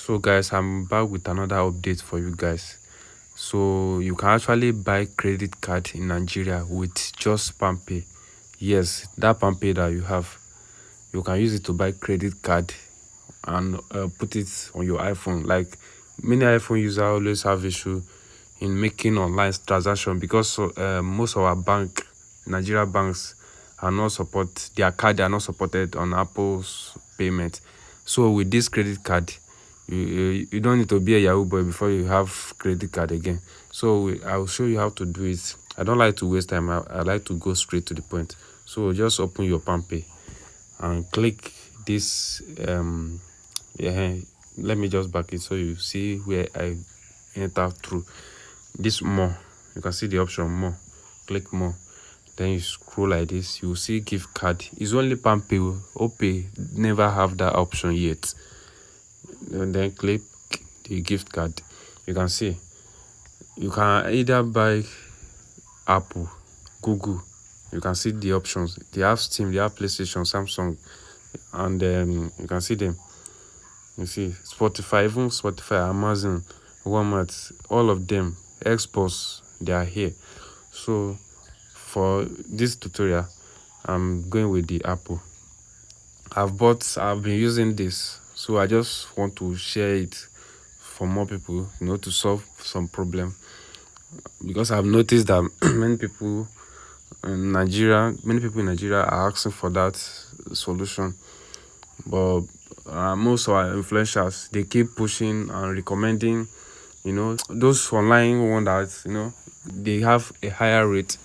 So guys, I'm back with another update for you guys. So you can actually buy credit card in Nigeria with just PalmPay. Yes, that PalmPay that you have, you can use it to buy credit card and put it on your iPhone. Like many iPhone users always have issue in making online transaction because most of our Nigeria banks are not their card are not supported on Apple's payment. So with this credit card, you don't need to be a Yahoo boy before you have credit card again. So I'll show you how to do it. I don't like to waste time. I like to go straight to the point. So just open your PalmPay and click this. Yeah, let me just back it so you see where I enter through. This more, you can see the option more. Click more, then you scroll like this. You will see gift card. It's only PalmPay. OPay never have that option yet. And then click the gift card. You can see you can either buy Apple, Google. You can see the options. They have Steam, they have PlayStation, Samsung, and you can see them. You see Spotify, even Spotify, Amazon, Walmart, all of them, Xbox, they are here. So for this tutorial, I'm going with the Apple. I've been using this, so I just want to share it for more people, to solve some problem, because I've noticed that many people in Nigeria are asking for that solution. But most of our influencers, they keep pushing and recommending, those online one that, they have a higher rate,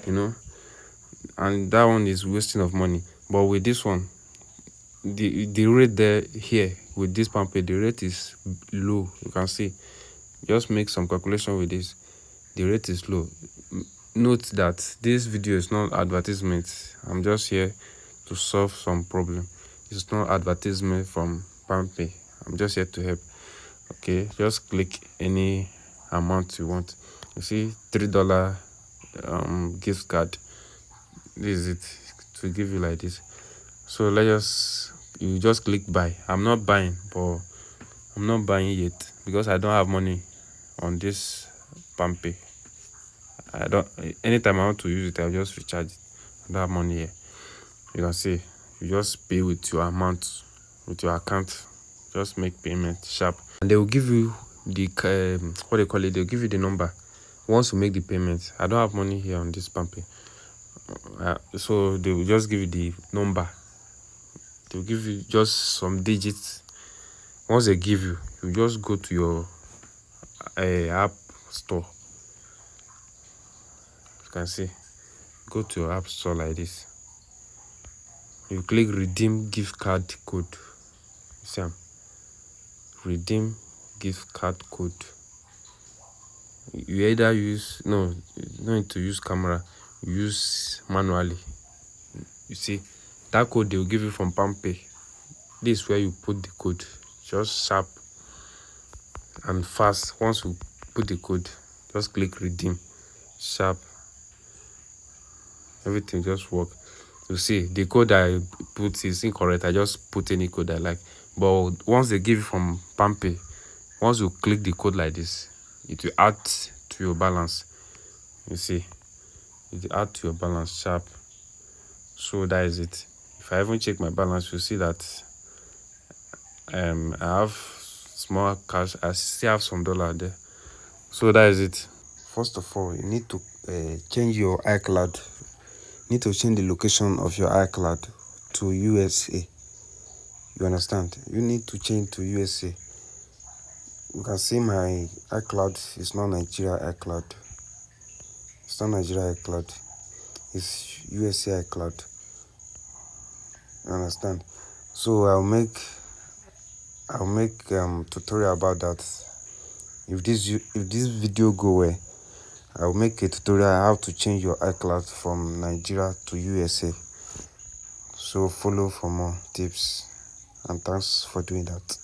and that one is wasting of money. But with this one, the rate there here with this PalmPay, the rate is low. You can see, just make some calculation with this. The rate is low. Note that this video is not advertisement. I'm just here to solve some problem. It's not advertisement from PalmPay. I'm just here to help. Okay, just click any amount you want. You see $3 gift card. This is it, to give you like this. So you just click buy. I'm not buying yet because I don't have money on this PalmPay. Anytime I want to use it, I'll just recharge it. I don't have money here. You can see, you just pay with your amount, with your account. Just make payment sharp, and they will give you the what they call it. They'll give you the number once you make the payment. I don't have money here on this PalmPay, so they will just give you the number. They'll give you just some digits. Once they give you, you just go to your app store. You can see, go to your app store like this. You click redeem gift card code. See, redeem gift card code. You either you don't need to use camera, use manually. You see that code they will give you from PalmPay. This is where you put the code, just sharp and fast. Once you put the code, just click redeem, sharp. Everything just work. You see the code I put is incorrect. I just put any code I like. But once they give you from PalmPay, once you click the code like this, it will add to your balance. You see, it will add to your balance sharp. So that is it. If I even check my balance, you see that I have small cash. I still have some dollar there. So that is it. First of all, you need to change your iCloud. You need to change the location of your iCloud to USA. You understand? You need to change to USA. You can see my iCloud is not Nigeria iCloud. It's not Nigeria iCloud. It's USA iCloud. You understand? So I'll make tutorial about that. If this video go well, I'll make a tutorial how to change your iCloud from Nigeria to USA. So follow for more tips, and thanks for doing that.